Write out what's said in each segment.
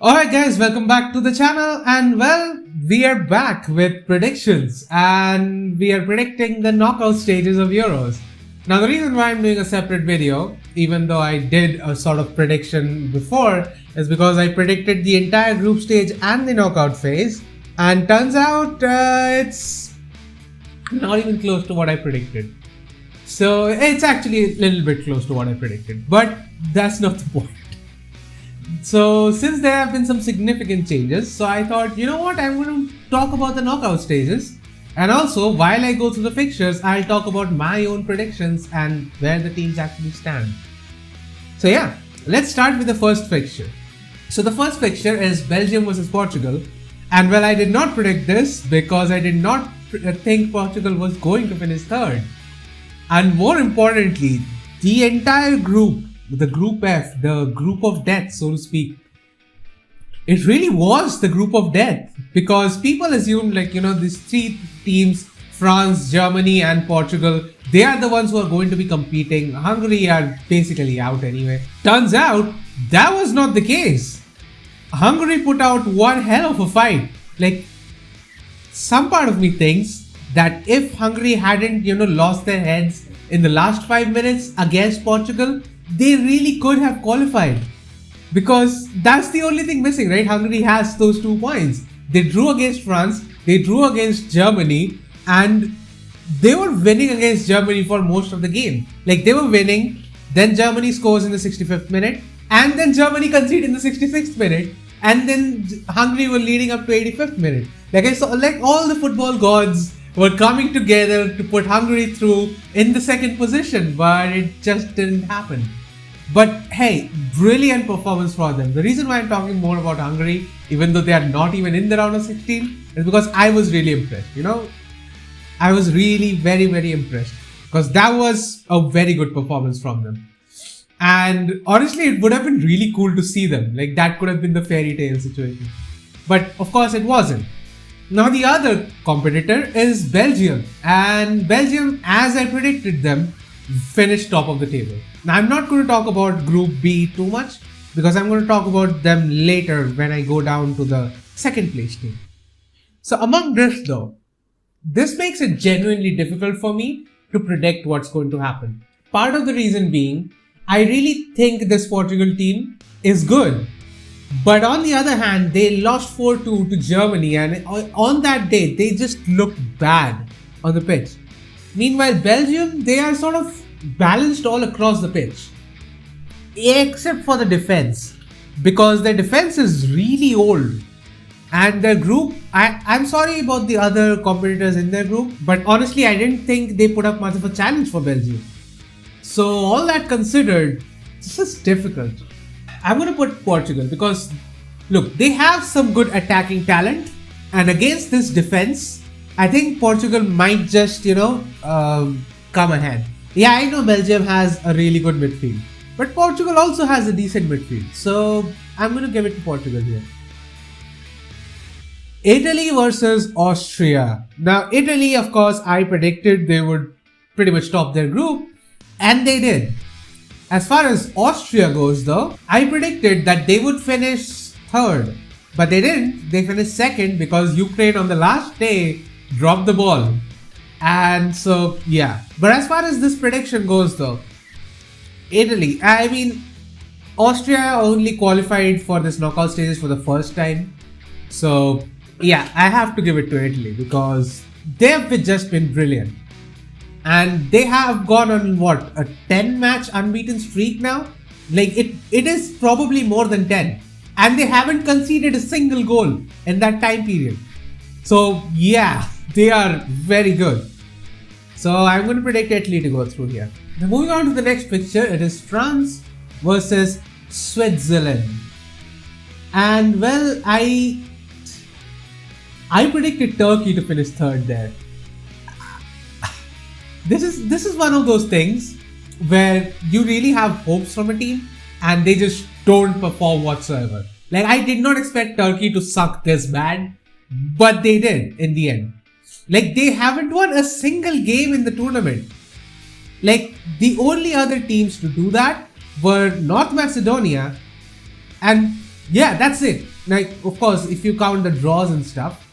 Alright guys, welcome back to the channel and well, we are back with predictions and we are predicting the knockout stages of Euros. Now the reason why I'm doing a separate video, even though I did a sort of prediction before, is because I predicted the entire group stage and the knockout phase, and turns out it's not even close to what I predicted. So it's actually a little bit close to what I predicted, but that's not the point. So since there have been some significant changes, so I thought, you know what, I'm going to talk about the knockout stages, and also while I go through the fixtures, I'll talk about my own predictions and where the teams actually stand. So yeah, let's start with the first fixture. So the first fixture is Belgium versus Portugal, and well, I did not predict this because I did not think Portugal was going to finish third. And more importantly, the entire group, the group F, the group of death, so to speak, it really was the group of death, because people assumed these three teams, France, Germany and Portugal, they are the ones who are going to be competing. Hungary are basically out anyway. Turns out that was not the case. Hungary put out one hell of a fight. Some part of me thinks that if Hungary hadn't lost their heads in the last 5 minutes against Portugal, they really could have qualified, because that's the only thing missing, right? Hungary has those 2 points. They drew against France, they drew against Germany, and they were winning against Germany for most of the game. They were winning, then Germany scores in the 65th minute, and then Germany conceded in the 66th minute, and then Hungary were leading up to 85th minute. All the football gods were coming together to put Hungary through in the second position, but it just didn't happen. But hey, brilliant performance for them. The reason why I'm talking more about Hungary, even though they are not even in the round of 16, is because I was really impressed. I was really very, very impressed, because that was a very good performance from them. And honestly, it would have been really cool to see them. That could have been the fairy tale situation. But of course it wasn't. Now the other competitor is Belgium, and Belgium, as I predicted them, finished top of the table. Now I'm not going to talk about Group B too much, because I'm going to talk about them later when I go down to the second place team. So among this though, this makes it genuinely difficult for me to predict what's going to happen. Part of the reason being, I really think this Portugal team is good. But on the other hand, they lost 4-2 to Germany, and on that day, they just looked bad on the pitch. Meanwhile, Belgium, they are sort of balanced all across the pitch, except for the defense, because their defense is really old. And their group, I'm sorry about the other competitors in their group, but honestly, I didn't think they put up much of a challenge for Belgium. So all that considered, this is difficult. I'm going to put Portugal because, look, they have some good attacking talent, and against this defense, I think Portugal might just, come ahead. Yeah, I know Belgium has a really good midfield, but Portugal also has a decent midfield, so I'm going to give it to Portugal here. Italy versus Austria. Now, Italy, of course, I predicted they would pretty much top their group, and they did. As far as Austria goes though, I predicted that they would finish third, but they didn't. They finished second because Ukraine on the last day dropped the ball. And so, yeah. But as far as this prediction goes though, Italy, Austria only qualified for this knockout stages for the first time. So, yeah, I have to give it to Italy because they've just been brilliant. And they have gone on a 10-match unbeaten streak now? It is probably more than 10. And they haven't conceded a single goal in that time period. So yeah, they are very good. So I'm going to predict Italy to go through here. Now moving on to the next picture, it is France versus Switzerland. And well, I predicted Turkey to finish third there. This is one of those things where you really have hopes from a team and they just don't perform whatsoever. I did not expect Turkey to suck this bad, but they did in the end. They haven't won a single game in the tournament. The only other teams to do that were North Macedonia and yeah, that's it. Like, of course, if you count the draws and stuff.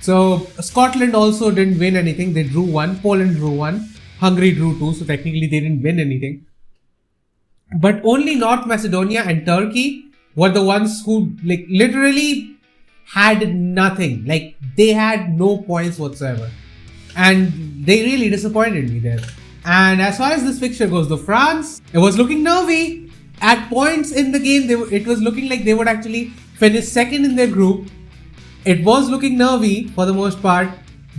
So Scotland also didn't win anything. They drew one. Poland drew one. Hungary drew two. So technically they didn't win anything. But only North Macedonia and Turkey were the ones who like literally had nothing. Like they had no points whatsoever. And they really disappointed me there. And as far as this fixture goes, the France, it was looking nervy. At points in the game, it was looking like they would actually finish second in their group. It was looking nervy for the most part,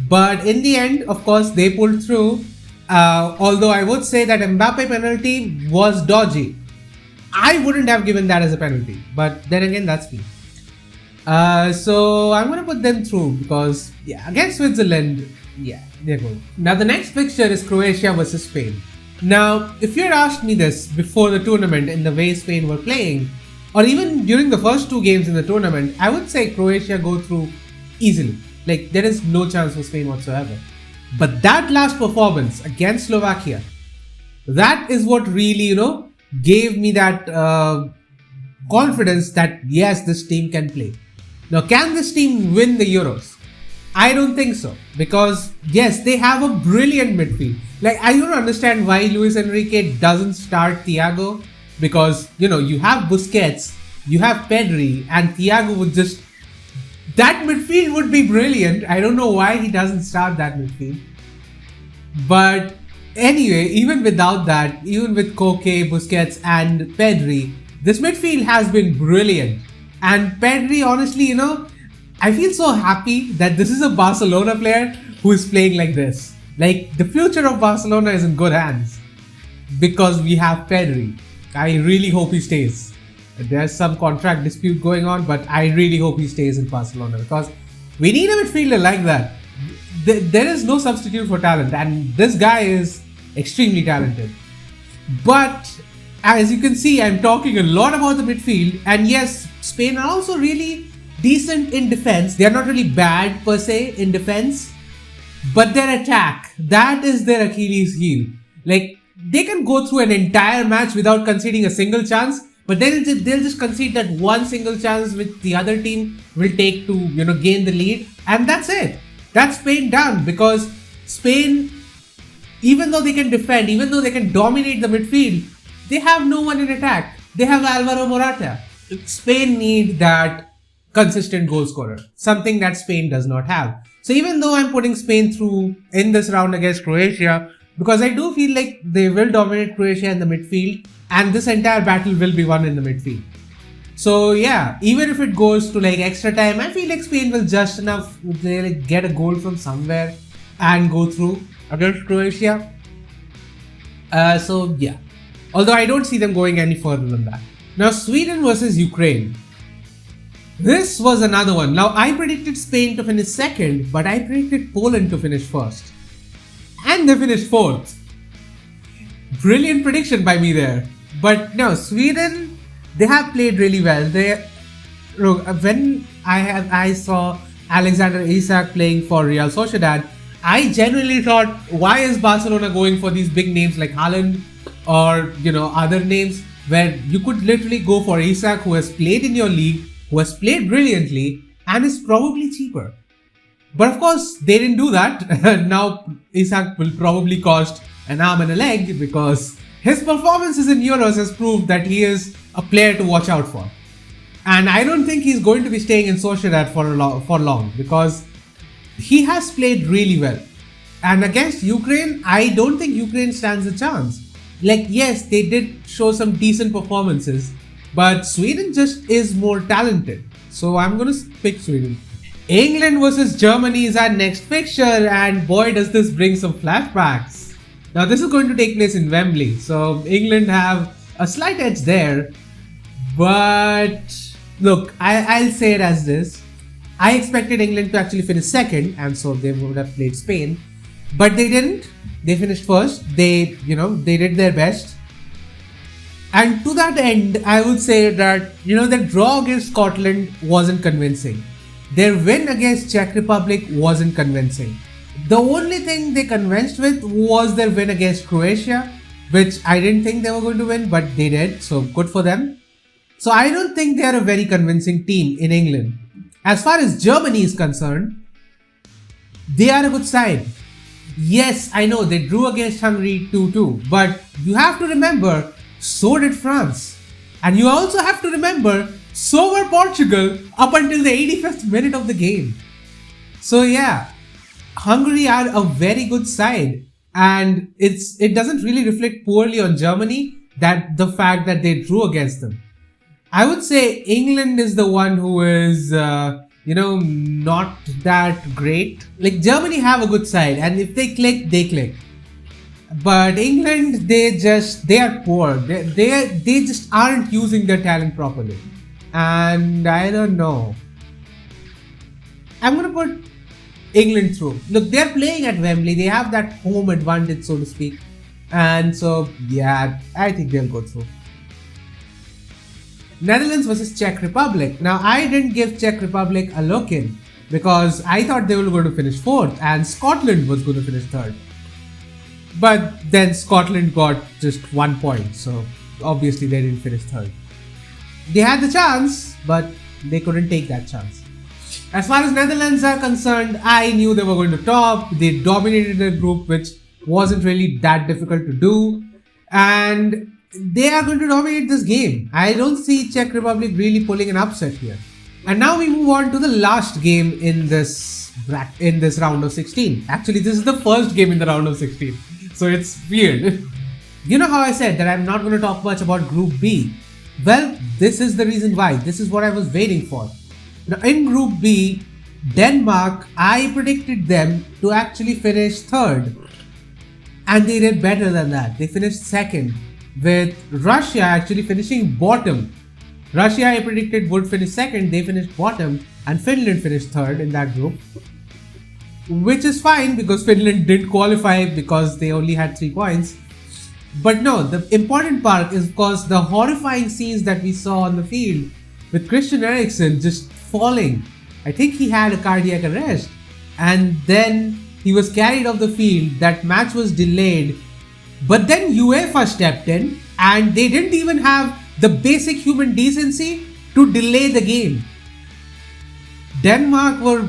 but in the end, of course, they pulled through. Although I would say that Mbappe penalty was dodgy. I wouldn't have given that as a penalty, but then again, that's me. So I'm going to put them through because, yeah, against Switzerland, yeah, they're good. Now, the next fixture is Croatia versus Spain. Now, if you had asked me this before the tournament in the way Spain were playing, or even during the first two games in the tournament, I would say Croatia go through easily. Like, there is no chance for Spain whatsoever. But that last performance against Slovakia, that is what really, gave me that confidence that yes, this team can play. Now, can this team win the Euros? I don't think so. Because, yes, they have a brilliant midfield. Like, I don't understand why Luis Enrique doesn't start Thiago. Because, you have Busquets, you have Pedri, and Thiago would just... That midfield would be brilliant. I don't know why he doesn't start that midfield. But anyway, even without that, even with Koke, Busquets, and Pedri, this midfield has been brilliant. And Pedri, honestly, I feel so happy that this is a Barcelona player who is playing like this. Like, the future of Barcelona is in good hands. Because we have Pedri. I really hope he stays. There's some contract dispute going on, but I really hope he stays in Barcelona because we need a midfielder like that. There is no substitute for talent, and this guy is extremely talented. But as you can see, I'm talking a lot about the midfield, and yes, Spain are also really decent in defense. They are not really bad per se in defense, but their attack, that is their Achilles heel. Like, they can go through an entire match without conceding a single chance, but then they'll just concede that one single chance which the other team will take to, gain the lead. And that's it. That's Spain done because Spain, even though they can defend, even though they can dominate the midfield, they have no one in attack. They have Alvaro Morata. Spain need that consistent goal scorer, something that Spain does not have. So even though I'm putting Spain through in this round against Croatia, because I do feel like they will dominate Croatia in the midfield and this entire battle will be won in the midfield. So yeah, even if it goes to like extra time, I feel like Spain will just enough they like get a goal from somewhere and go through against Croatia. So yeah, although I don't see them going any further than that. Now Sweden versus Ukraine. This was another one. Now I predicted Spain to finish second, but I predicted Poland to finish first. And they finished fourth. Brilliant prediction by me there. But no, Sweden, they have played really well. When I saw Alexander Isak playing for Real Sociedad, I genuinely thought, why is Barcelona going for these big names like Holland or other names where you could literally go for Isak, who has played in your league, who has played brilliantly and is probably cheaper. But of course, they didn't do that. Now, Isak will probably cost an arm and a leg because his performances in Euros has proved that he is a player to watch out for. And I don't think he's going to be staying in Sociedad for long because he has played really well. And against Ukraine, I don't think Ukraine stands a chance. Like, yes, they did show some decent performances, but Sweden just is more talented. So I'm going to pick Sweden. England versus Germany is our next fixture, and boy does this bring some flashbacks. Now this is going to take place in Wembley, so England have a slight edge there. But look, I'll say it as this. I expected England to actually finish second, and so they would have played Spain. But they didn't. They finished first. They did their best. And to that end, I would say that, the draw against Scotland wasn't convincing. Their win against Czech Republic wasn't convincing. The only thing they convinced with was their win against Croatia, which I didn't think they were going to win, but they did, so good for them. So I don't think they are a very convincing team in England. As far as Germany is concerned, they are a good side. Yes, I know they drew against Hungary 2-2, but you have to remember, so did France. And you also have to remember, so were Portugal up until the 85th minute of the game. So yeah, Hungary are a very good side, and it doesn't really reflect poorly on Germany that the fact that they drew against them. I would say England is the one who is, not that great. Like Germany have a good side, and if they click, they click. But England, they are poor. They just aren't using their talent properly. And I don't know. I'm gonna put England through. Look, they're playing at Wembley. They have that home advantage, so to speak. And so, yeah, I think they'll go through. Netherlands versus Czech Republic. Now, I didn't give Czech Republic a look in because I thought they were going to finish 4th and Scotland was going to finish 3rd. But then Scotland got just 1 point, so obviously they didn't finish 3rd. They had the chance, but they couldn't take that chance. As far as Netherlands are concerned, I knew they were going to top. They dominated the group, which wasn't really that difficult to do. And they are going to dominate this game. I don't see Czech Republic really pulling an upset here. And now we move on to the last game in this round of 16. Actually, this is the first game in the round of 16. So it's weird. You know how I said that I'm not going to talk much about Group B? Well, this is the reason why. This is what I was waiting for. Now, in Group B, Denmark, I predicted them to actually finish 3rd. And they did better than that. They finished 2nd, with Russia actually finishing bottom. Russia, I predicted, would finish 2nd. They finished bottom. And Finland finished 3rd in that group. Which is fine because Finland didn't qualify because they only had 3 points. But no, the important part is because the horrifying scenes that we saw on the field with Christian Eriksen just falling. I think he had a cardiac arrest. And then he was carried off the field. That match was delayed. But then UEFA stepped in and they didn't even have the basic human decency to delay the game. Denmark were...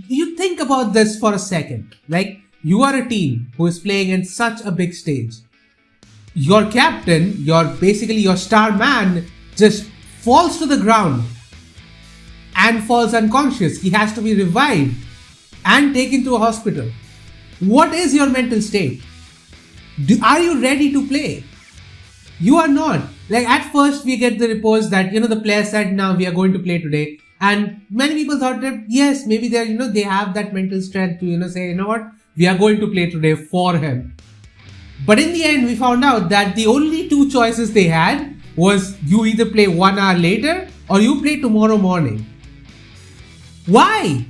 You think about this for a second. Like, you are a team who is playing in such a big stage. Your captain, your star man, just falls to the ground and falls unconscious. He has to be revived and taken to a hospital. What is your mental state? Are you ready to play? You are not. Like at first we get the reports that, the player said, now we are going to play today. And many people thought that, yes, maybe they have that mental strength to, say, you know what, we are going to play today for him. But in the end, we found out that the only 2 choices they had was you either play 1 hour later or you play tomorrow morning. Why?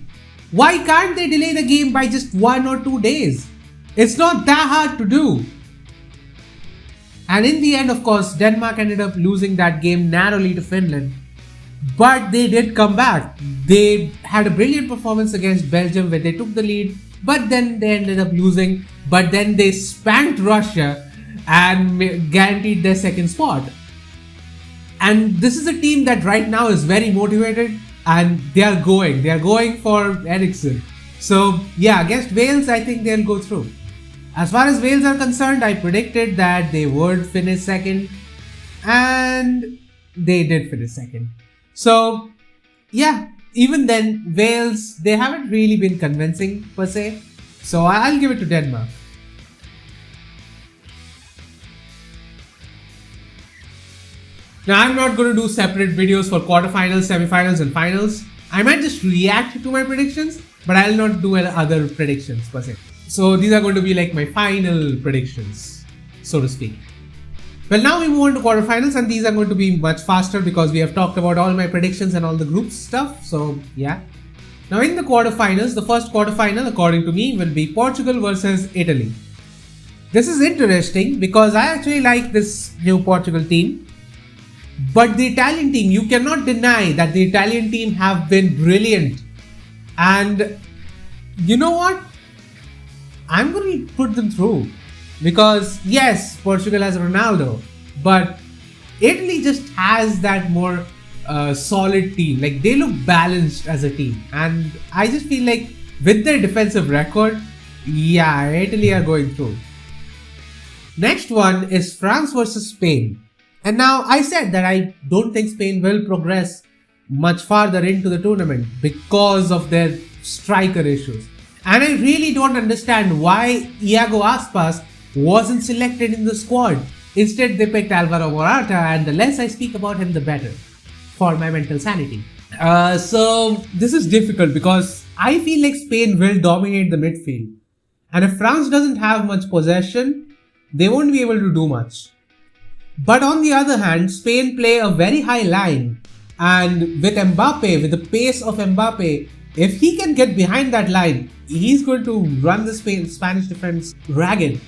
Why can't they delay the game by just 1 or 2 days? It's not that hard to do. And in the end, of course, Denmark ended up losing that game narrowly to Finland. But they did come back. They had a brilliant performance against Belgium where they took the lead. But then they ended up losing. But then they spanked Russia and guaranteed their 2nd spot. And this is a team that right now is very motivated. And they are going for Eriksen. So yeah, against Wales, I think they'll go through. As far as Wales are concerned, I predicted that they would finish 2nd. And they did finish 2nd. So yeah, even then, Wales, they haven't really been convincing per se. So I'll give it to Denmark. Now I'm not going to do separate videos for quarterfinals, semifinals and finals. I might just react to my predictions, but I'll not do other predictions per se. So these are going to be like my final predictions, so to speak. Well, now we move on to quarterfinals and these are going to be much faster because we have talked about all my predictions and all the group stuff. So yeah. Now in the quarterfinals, the first quarterfinal according to me will be Portugal versus Italy. This is interesting because I actually like this new Portugal team. But the Italian team, you cannot deny that the Italian team have been brilliant. And you know what? I'm going to put them through. Because yes, Portugal has Ronaldo. But Italy just has that more solid team. Like they look balanced as a team, and I just feel like with their defensive record, yeah, Italy are going through. Next one is France versus Spain. And now I said that I don't think Spain will progress much farther into the tournament because of their striker issues. And I really don't understand why Iago Aspas wasn't selected in the squad. Instead, they picked Alvaro Morata, and the less I speak about him, the better for my mental sanity. So this is difficult because I feel like Spain will dominate the midfield. And if France doesn't have much possession, they won't be able to do much. But on the other hand, Spain play a very high line, and with Mbappe, with the pace of Mbappe, if he can get behind that line, he's going to run the Spanish defense ragged.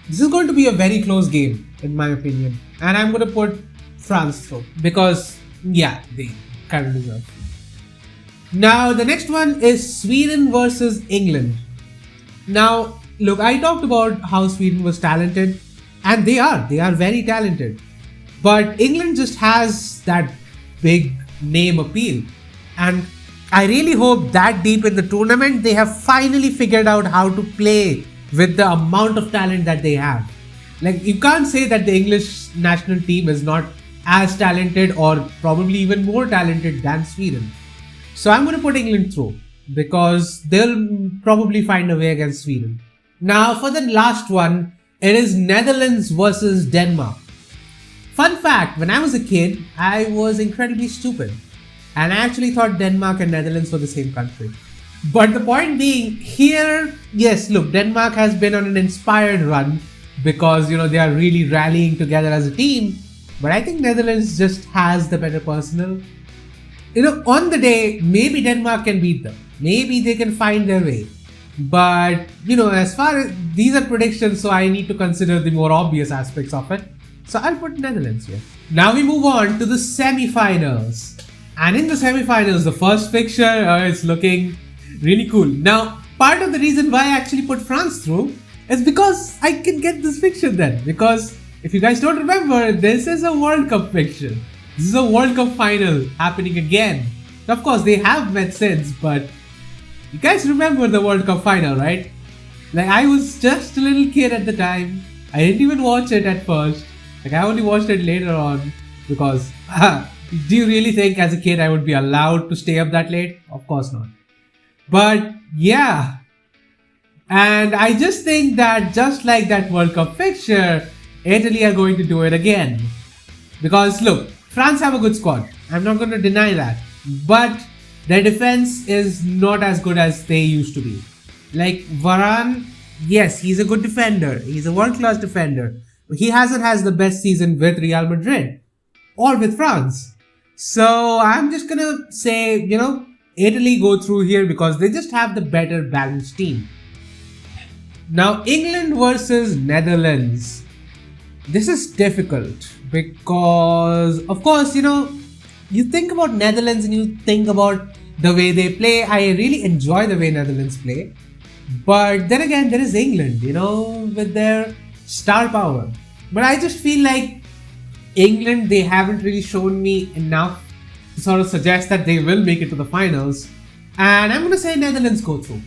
This is going to be a very close game, in my opinion, and I'm going to put France through because, yeah, they kind of deserve it. Now, the next one is Sweden versus England. Now, look, I talked about how Sweden was talented, and they are very talented. But England just has that big name appeal. And I really hope that deep in the tournament, they have finally figured out how to play with the amount of talent that they have. Like, you can't say that the English national team is not as talented or probably even more talented than Sweden. So I'm going to put England through because they'll probably find a way against Sweden. Now for the last one, it is Netherlands versus Denmark. Fun fact, when I was a kid, I was incredibly stupid. And I actually thought Denmark and Netherlands were the same country. But the point being, here, yes, look, Denmark has been on an inspired run because, they are really rallying together as a team. But I think Netherlands just has the better personnel. On the day, maybe Denmark can beat them. Maybe they can find their way. But, as far as these are predictions, so I need to consider the more obvious aspects of it. So I'll put Netherlands here. Now we move on to the semi-finals. And in the semi-finals, the first fixture is looking really cool. Now, part of the reason why I actually put France through is because I can get this fixture then. Because if you guys don't remember, this is a World Cup fixture. This is a World Cup final happening again. Of course, they have met since, but you guys remember the World Cup final, right? Like, I was just a little kid at the time. I didn't even watch it at first. Like, I only watched it later on because, do you really think as a kid I would be allowed to stay up that late? Of course not. But, yeah. And I just think that just like that World Cup fixture, Italy are going to do it again. Because, look, France have a good squad. I'm not going to deny that. But their defense is not as good as they used to be. Like Varane, yes, he's a good defender. He's a world-class defender. He hasn't had the best season with Real Madrid or with France. So I'm just going to say, Italy go through here because they just have the better balanced team. Now, England versus Netherlands. This is difficult because, of course, you think about Netherlands and you think about the way they play. I really enjoy the way Netherlands play. But then again, there is England, with their star power. But I just feel like England, they haven't really shown me enough to sort of suggest that they will make it to the finals. And I'm going to say Netherlands go through.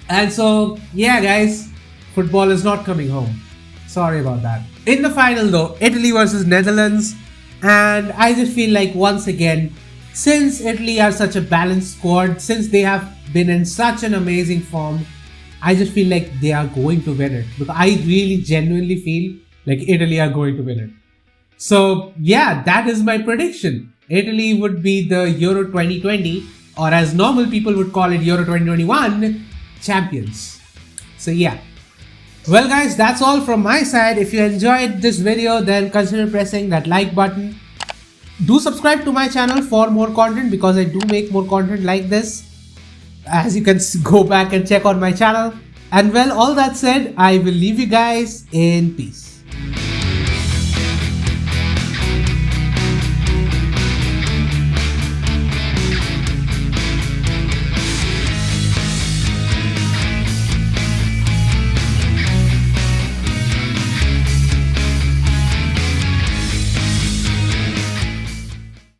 And so, yeah guys, football is not coming home. Sorry about that. In the final though, Italy versus Netherlands. And I just feel like once again, since Italy are such a balanced squad, since they have been in such an amazing form, I just feel like they are going to win it. Because I really genuinely feel like Italy are going to win it. So yeah, that is my prediction. Italy would be the Euro 2020, or as normal people would call it, Euro 2021 champions. So yeah. Well guys, that's all from my side. If you enjoyed this video, then consider pressing that like button. Do subscribe to my channel for more content because I do make more content like this. As you can go back and check on my channel. And well, all that said, I will leave you guys in peace.